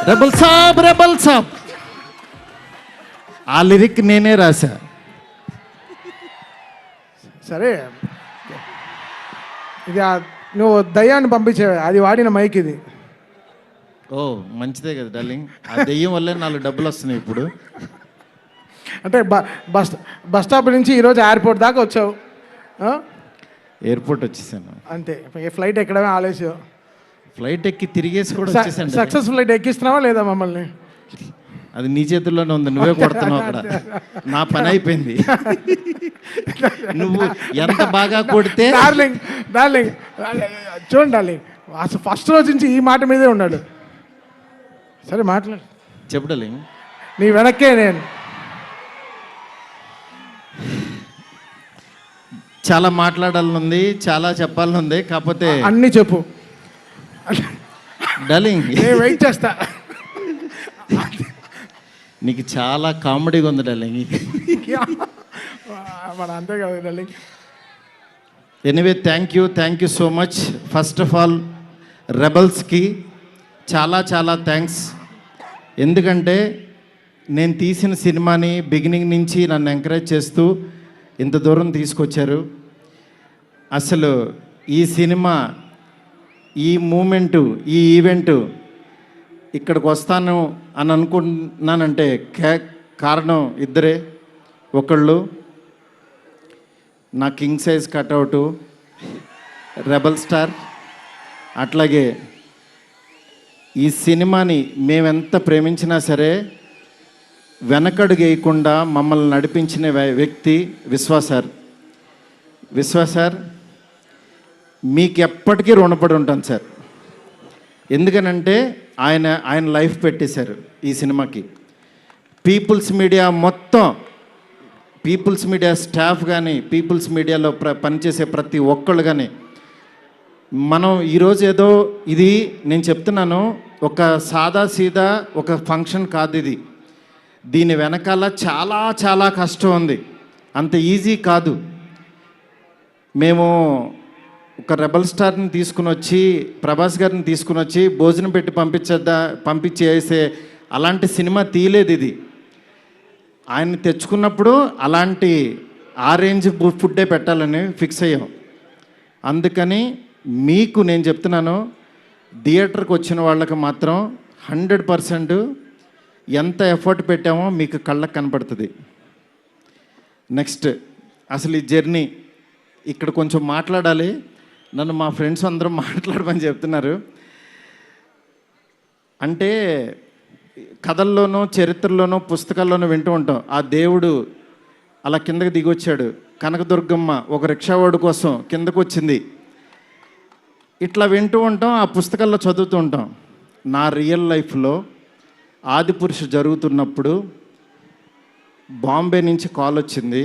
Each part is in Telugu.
రెబల్ సాబ్ రెబల్ సాబ్ ఆ లిరిక్ నేనే రాశా. సరే ఇది నువ్వు దయ్యాన్ని పంపించేవే, అది వాడిన మైక్ ఇది. ఓ మంచిదే కదా డార్లింగ్, ఆ దెయ్యం వల్లే 4 డబ్బులు వస్తున్నాయి ఇప్పుడు. అంటే బస్ స్టాప్ నుంచి ఈరోజు ఎయిర్పోర్ట్ దాకా వచ్చావు, ఎయిర్పోర్ట్ వచ్చేసాను అంతే. ఫ్లైట్ ఎక్కడమే ఆలస్యం. ఫ్లైట్ ఎక్కి తిరిగేసి కూడా వచ్చేసాను. సక్సెస్ ఫ్లైట్ ఎక్కిస్తున్నావా లేదా మమ్మల్ని? అది నీ చేతుల్లోనే ఉంది, నువ్వే కొడుతున్నావు అక్కడ. నా పని అయిపోయింది. నువ్వు ఎంత బాగా కొడితే. డార్లింగ్ చూడండి డార్లింగ్, అసలు ఫస్ట్ రోజు నుంచి ఈ మాట మీదే ఉన్నాడు. సరే మాట్లాడు, చెప్పు డార్లింగ్. నీ వెనక్కే నేను. చాలా మాట్లాడాలనుంది, చాలా చెప్పాలనుంది, కాకపోతే అన్నీ చెప్పు డార్లింగ్. నేను వెయిట్ చేస్తా. నీకు చాలా కామెడీగా ఉంది డార్లింగ్. మన అంతే కదా darling. Anyway thank you so much. First of all రెబల్స్కి చాలా చాలా థ్యాంక్స్. ఎందుకంటే నేను తీసిన సినిమాని బిగినింగ్ నుంచి నన్ను ఎంకరేజ్ చేస్తూ ఇంత దూరం తీసుకొచ్చారు. అసలు ఈ సినిమా, ఈ మూమెంటు, ఈ ఈవెంటు ఇక్కడికి వస్తాను అని అనుకుంటున్నానంటే కారణం ఇద్దరే. ఒకళ్ళు నా కింగ్ సైజ్ కట్అవుటు రెబల్ స్టార్, అట్లాగే ఈ సినిమాని మేమెంత ప్రేమించినా సరే వెనకడుగు వేయకుండా మమ్మల్ని నడిపించిన వ్యక్తి విశ్వ సార్. మీకు ఎప్పటికీ రుణపడి ఉంటాను సార్. ఎందుకనంటే ఆయన లైఫ్ పెట్టేశారు ఈ సినిమాకి. పీపుల్స్ మీడియా మొత్తం, పీపుల్స్ మీడియా స్టాఫ్ కానీ, పీపుల్స్ మీడియాలో పనిచేసే ప్రతి ఒక్కళ్ళు కానీ, మనం ఈరోజు ఏదో ఇది నేను చెప్తున్నాను, ఒక సాదా సీదా ఒక ఫంక్షన్ కాదు ఇది. దీని వెనకాల చాలా చాలా కష్టం ఉంది, అంత ఈజీ కాదు. మేము ఒక రెబల్ స్టార్ని తీసుకుని వచ్చి, ప్రభాస్ గారిని తీసుకుని వచ్చి భోజనం పెట్టి పంపించేసే అలాంటి సినిమా తీయలేదు ఇది. ఆయన్ని తెచ్చుకున్నప్పుడు అలాంటి ఆ రేంజ్ ఫుడ్డే పెట్టాలని ఫిక్స్ అయ్యాం. అందుకని మీకు నేను చెప్తున్నాను, థియేటర్కి వచ్చిన వాళ్ళకి మాత్రం 100% ఎంత ఎఫర్ట్ పెట్టామో మీకు కళ్ళకు కనపడుతుంది. నెక్స్ట్ అసలు ఈ జర్నీ ఇక్కడ కొంచెం మాట్లాడాలి. నన్ను మా ఫ్రెండ్స్ అందరూ మాట్లాడమని చెప్తున్నారు. అంటే కథల్లోనూ, చరిత్రలోనూ, పుస్తకాల్లోనూ వింటూ ఉంటాం, ఆ దేవుడు అలా కిందకి దిగొచ్చాడు, కనకదుర్గమ్మ ఒక రిక్షావాడు కోసం కిందకు వచ్చింది, ఇట్లా వింటూ ఉంటాం, ఆ పుస్తకాల్లో చదువుతూ ఉంటాం. నా రియల్ లైఫ్లో ఆదిపురుషు జరుగుతున్నప్పుడు బాంబే నుంచి కాల్ వచ్చింది.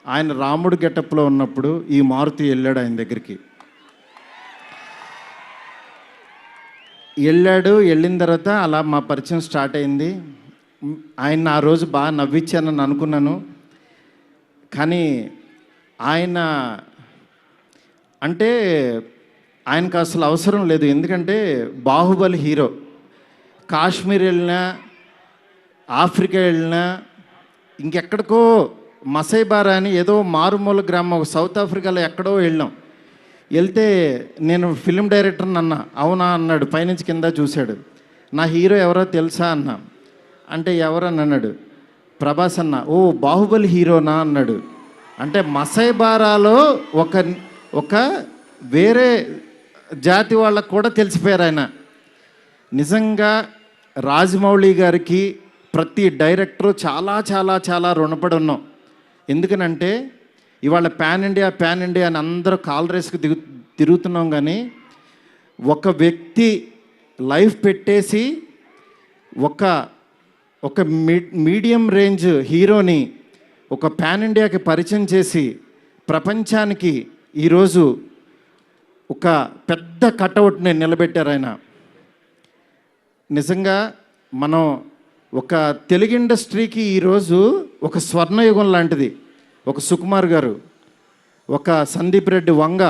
ఆయన రాముడు గెటప్లో ఉన్నప్పుడు ఈ మారుతి వెళ్ళాడు ఆయన దగ్గరికి. వెళ్ళిన తర్వాత అలా మా పరిచయం స్టార్ట్ అయింది. ఆయన ఆ రోజు బాగా నవ్వించానని అనుకున్నాను. కానీ ఆయన అంటే ఆయనకు అసలు అవసరం లేదు. ఎందుకంటే బాహుబలి హీరో. కాశ్మీర్ వెళ్ళినా, ఆఫ్రికా వెళ్ళినా, ఇంకెక్కడికో మసైబారా అని ఏదో మారుమూల గ్రామం సౌత్ ఆఫ్రికాలో ఎక్కడో వెళ్ళాం. వెళ్తే నేను ఫిల్మ్ డైరెక్టర్ని అన్నా. అవునా అన్నాడు, పైనుంచి కింద చూశాడు. నా హీరో ఎవరో తెలుసా అన్నా. అంటే ఎవరని అన్నాడు. ప్రభాస్ అన్న. ఓ బాహుబలి హీరోనా అన్నాడు. అంటే మసైబారాలో ఒక వేరే జాతి వాళ్ళకు కూడా తెలిసిపోయారు ఆయన. నిజంగా రాజమౌళి గారికి ప్రతి డైరెక్టరు చాలా చాలా చాలా రుణపడి ఉన్నాం. ఎందుకనంటే ఇవాళ పాన్ ఇండియా అని అందరూ కాల్ రేస్కి తిరుగుతున్నాం, కానీ ఒక వ్యక్తి లైఫ్ పెట్టేసి ఒక మీడియం రేంజ్ హీరోని ఒక పాన్ ఇండియాకి పరిచయం చేసి ప్రపంచానికి ఈరోజు ఒక పెద్ద కటౌట్ని నిలబెట్టారు ఆయన. నిజంగా మనం ఒక తెలుగు ఇండస్ట్రీకి ఈరోజు ఒక స్వర్ణయుగం లాంటిది. ఒక సుకుమార్ గారు, ఒక సందీప్ రెడ్డి వంగ,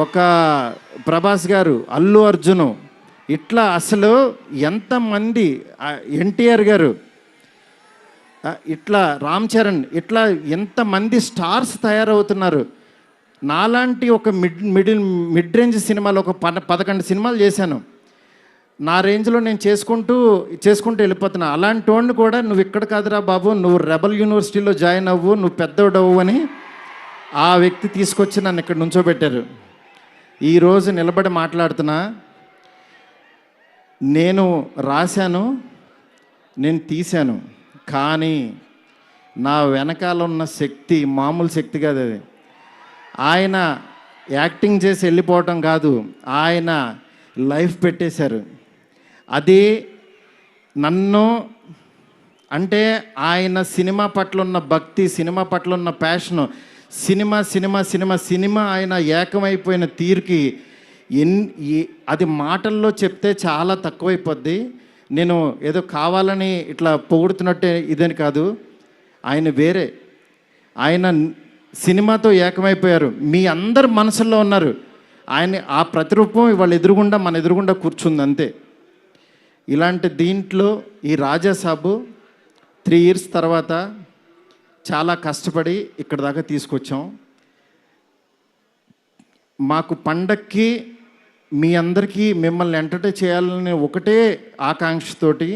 ఒక ప్రభాస్ గారు, అల్లు అర్జును, ఇట్లా అసలు ఎంతమంది ఎన్టీఆర్ గారు, ఇట్లా రామ్ చరణ్, ఇట్లా ఎంతమంది స్టార్స్ తయారవుతున్నారు. నాలాంటి ఒక మిడ్ రేంజ్ సినిమాలు ఒక 11 సినిమాలు చేశాను. నా రేంజ్లో నేను చేసుకుంటూ వెళ్ళిపోతున్నా. అలాంటి వాడిని కూడా నువ్వు ఇక్కడ కాదురా బాబు, నువ్వు రెబల్ యూనివర్సిటీలో జాయిన్ అవ్వు, నువ్వు పెద్దోడవు అని ఆ వ్యక్తి తీసుకొచ్చి నన్ను ఇక్కడ నుంచోబెట్టారు. ఈరోజు నిలబడి మాట్లాడుతున్నా. నేను రాశాను, నేను తీశాను, కానీ నా వెనకాల ఉన్న శక్తి మామూలు శక్తి కాదు. అది ఆయన యాక్టింగ్ చేసి వెళ్ళిపోవటం కాదు, ఆయన లైఫ్ పెట్టేశారు. అది నన్ను అంటే ఆయన సినిమా పట్ల ఉన్న భక్తి, సినిమా పట్ల ఉన్న ప్యాషను, సినిమా ఆయన ఏకమైపోయిన తీరుకి అది మాటల్లో చెప్తే చాలా తక్కువైపోద్ది. నేను ఏదో కావాలని ఇట్లా పొగుడుతున్నట్టే ఇదని కాదు. ఆయన వేరే, ఆయన సినిమాతో ఏకమైపోయారు. మీ అందరు మనసుల్లో ఉన్నారు. ఆయన ఆ ప్రతిరూపం ఇవాళ మన ఎదురుగుండా కూర్చుంది అంతే. ఇలాంటి దీంట్లో ఈ రాజాసాబు 3 years తర్వాత చాలా కష్టపడి ఇక్కడ దాకా తీసుకొచ్చాం. మాకు పండక్కి మీ అందరికీ మిమ్మల్ని ఎంటర్టైన్ చేయాలని ఒకటే ఆకాంక్షతోటి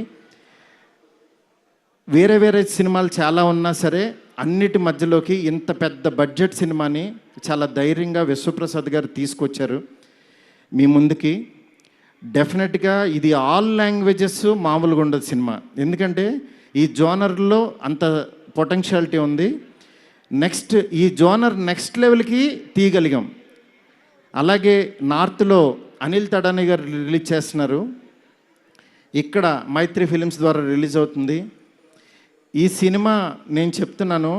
వేరే సినిమాలు చాలా ఉన్నా సరే అన్నిటి మధ్యలోకి ఇంత పెద్ద బడ్జెట్ సినిమాని చాలా ధైర్యంగా విశ్వప్రసాద్ గారు తీసుకొచ్చారు మీ ముందుకి. డెఫినెట్గా ఇది ఆల్ లాంగ్వేజెస్ మామూలుగా ఉండదు సినిమా, ఎందుకంటే ఈ జోనర్లో అంత పొటెన్షియాలిటీ ఉంది. నెక్స్ట్ ఈ జోనర్ నెక్స్ట్ లెవెల్కి తీయగలిగాం. అలాగే నార్త్లో అనిల్ తడాని గారు రిలీజ్ చేస్తున్నారు, ఇక్కడ మైత్రి ఫిలిమ్స్ ద్వారా రిలీజ్ అవుతుంది. ఈ సినిమా నేను చెప్తున్నాను,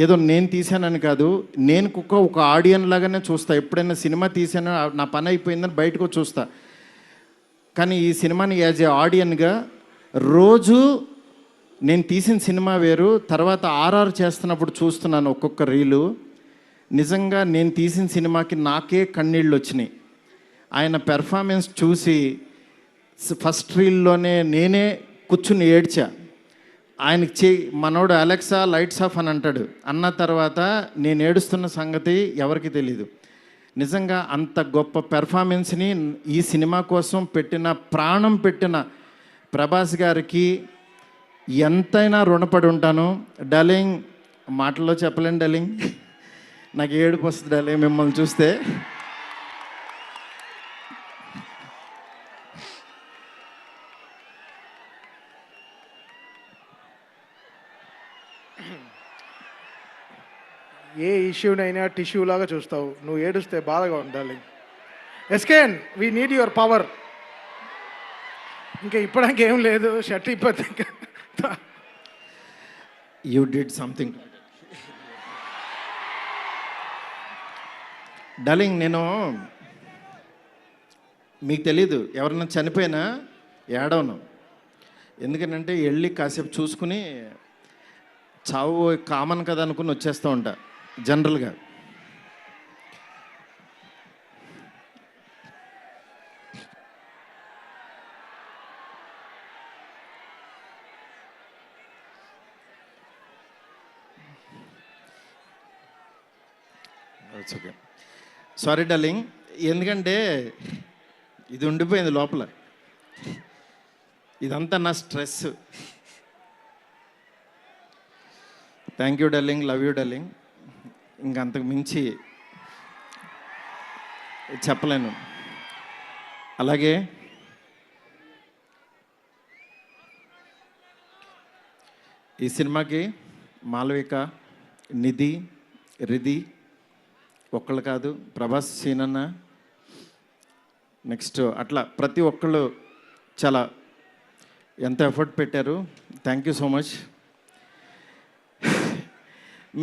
ఏదో నేను తీశానని కాదు, నేను ఒక ఆడియన్ లాగానే చూస్తా. ఎప్పుడైనా సినిమా తీసానో నా పని అయిపోయిందని బయటకు చూస్తా. కానీ ఈ సినిమాని యాజ్ ఏ ఆడియన్గా రోజు నేను తీసిన సినిమా వేరు, తర్వాత ఆర్ఆర్ చేస్తున్నప్పుడు చూస్తున్నాను ఒక్కొక్క రీలు. నిజంగా నేను తీసిన సినిమాకి నాకే కన్నీళ్ళు వచ్చినాయి. ఆయన పెర్ఫార్మెన్స్ చూసి ఫస్ట్ రీల్లోనే నేనే కూర్చుని ఏడ్చా. ఆయనకి మనోడు అలెక్సా లైట్స్ ఆఫ్ అని అంటాడు, అన్న తర్వాత నేను ఏడుస్తున్న సంగతి ఎవరికి తెలీదు. నిజంగా అంత గొప్ప పెర్ఫార్మెన్స్ని ఈ సినిమా కోసం ప్రాణం పెట్టిన ప్రభాస్ గారికి ఎంతైనా రుణపడి ఉంటాను. డార్లింగ్, మాటల్లో చెప్పలేను డార్లింగ్, నాకు ఏడుపు వస్తుంది డార్లింగ్ మిమ్మల్ని చూస్తే. ఏ ఇష్యూనైనా టిష్యూ లాగా చూస్తావు, నువ్వు ఏడుస్తే బాధగా ఉండాలి. ఎస్కేన్, వీ నీడ్ యువర్ పవర్. ఇంకా ఇప్పడానికి ఏం లేదు, షర్ట్ ఇప్పటి యూ డిడ్ సంథింగ్. డార్లింగ్, నేను మీకు తెలీదు, ఎవరన్నా చనిపోయినా ఏడవను. ఎందుకంటే వెళ్ళి కాసేపు చూసుకుని చావు కామన్ కదా అనుకుని వచ్చేస్తూ ఉంటా జనరల్గా. ఓకే, సారీ డార్లింగ్, ఎందుకంటే ఇది ఉండిపోయింది లోపల, ఇదంతా నా stress. Thank you darling, love you darling. ఇంకంతకు మించి చెప్పలేను. అలాగే ఈ సినిమాకి మాలవిక, నిధి, రిధి ఒక్కళ్ళు కాదు, ప్రభాస్, సీనన్న, నెక్స్ట్ అట్లా ప్రతి ఒక్కళ్ళు చాలా ఎంత ఎఫర్ట్ పెట్టారు. Thank you so much.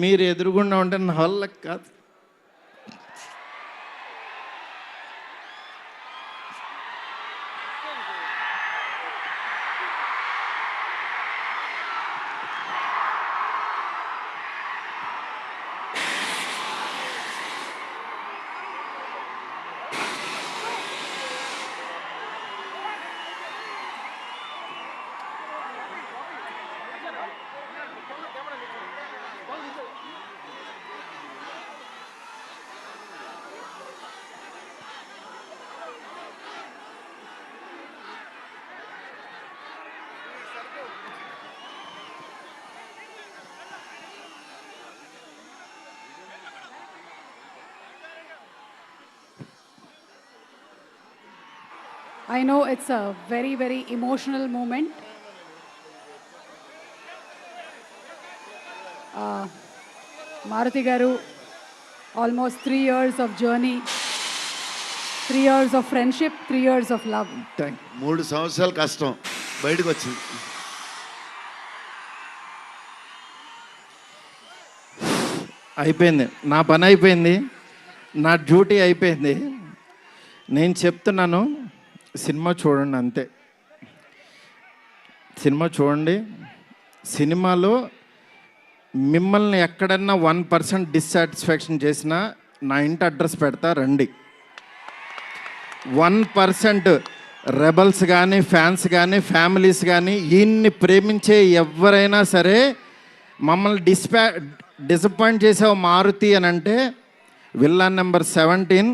మీరు ఎదురుగుండా ఉంటే నా వల్ల కాదు. I know it's a very, very emotional moment. Maruti Garu, almost 3 years of journey, 3 years of friendship, 3 years of love. Thank 3 సంవత్సరాలు కష్టం బయటకు వచ్చింది. అయిపోయింది, నా పని అయిపోయింది, నా డ్యూటీ అయిపోయింది. నేను చెప్తున్నాను, సినిమా చూడండి అంతే. సినిమా చూడండి. సినిమాలో మిమ్మల్ని ఎక్కడన్నా 1% డిస్సాటిస్ఫాక్షన్ చేసినా నా ఇంటి అడ్రస్ పెడతా, రండి. 1% రెబల్స్ కానీ, ఫ్యాన్స్ కానీ, ఫ్యామిలీస్ కానీ, ఈయన్ని ప్రేమించే ఎవరైనా సరే మమ్మల్ని డిసప్పాయింట్ చేసావు మారుతి అని అంటే విల్లాన్ నెంబర్ 17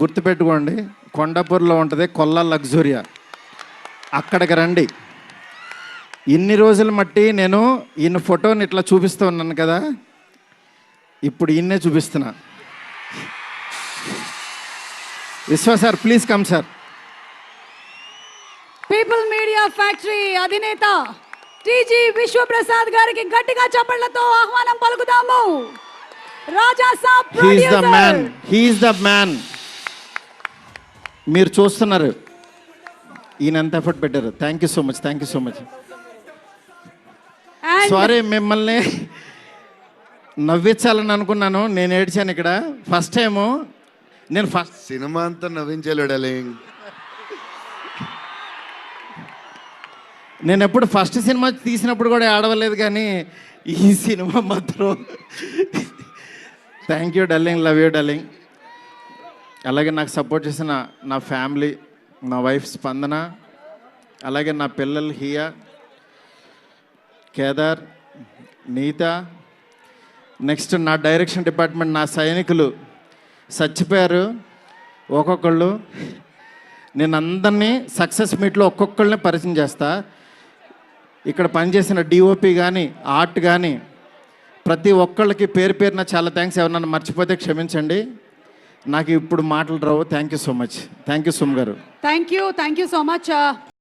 గుర్తుపెట్టుకోండి, కొండాపూర్లో ఉంటుంది, కొల్లా లగ్జూరియా. అక్కడికి రండి. ఇన్ని రోజులు మట్టి నేను ఈయన ఫోటోని ఇట్లా చూపిస్తూ ఉన్నాను కదా, ఇప్పుడు ఈయన్నే చూపిస్తున్నా. Vishwa sir, please come sir. People Media Factory అధినేత టీజీ విశ్వప్రసాద్ గారికి గట్టిగా చప్పట్లతో ఆహ్వానం పలుకుతాము. Raja Saab he's the man, producer. He's the man. మీరు చూస్తున్నారు ఈయన ఎంత ఎఫర్ట్ పెట్టారు. Thank you so much, thank you so much. And sorry, మిమ్మల్ని నవ్వించాలని అనుకున్నాను, నేను ఏడ్చాను ఇక్కడ. ఫస్ట్ టైము నేను సినిమా అంతా నవ్వించాడు డార్లింగ్. నేను ఎప్పుడు ఫస్ట్ సినిమా తీసినప్పుడు కూడా ఆడవలేదు, కానీ ఈ సినిమా మాత్రం thank you darling, love you darling. అలాగే నాకు సపోర్ట్ చేసిన నా ఫ్యామిలీ, నా వైఫ్ స్పందన, అలాగే నా పిల్లలు హియా, కేదార్, నీత, నెక్స్ట్ నా డైరెక్షన్ డిపార్ట్మెంట్, నా సైనికులు చచ్చిపోయారు ఒక్కొక్కళ్ళు. నేను అందరినీ సక్సెస్ మీట్లో ఒక్కొక్కళ్ళని పరిచయం చేస్తా. ఇక్కడ పనిచేసిన డిఓపి కానీ, ఆర్ట్ కానీ, ప్రతి ఒక్కళ్ళకి పేరు పేరున చాలా థ్యాంక్స్. ఎవరన్నా మర్చిపోతే క్షమించండి, నాకు ఇప్పుడు మాటలు రావు. Thank you so much. Thank you సుమ్ గారు. thank you so much.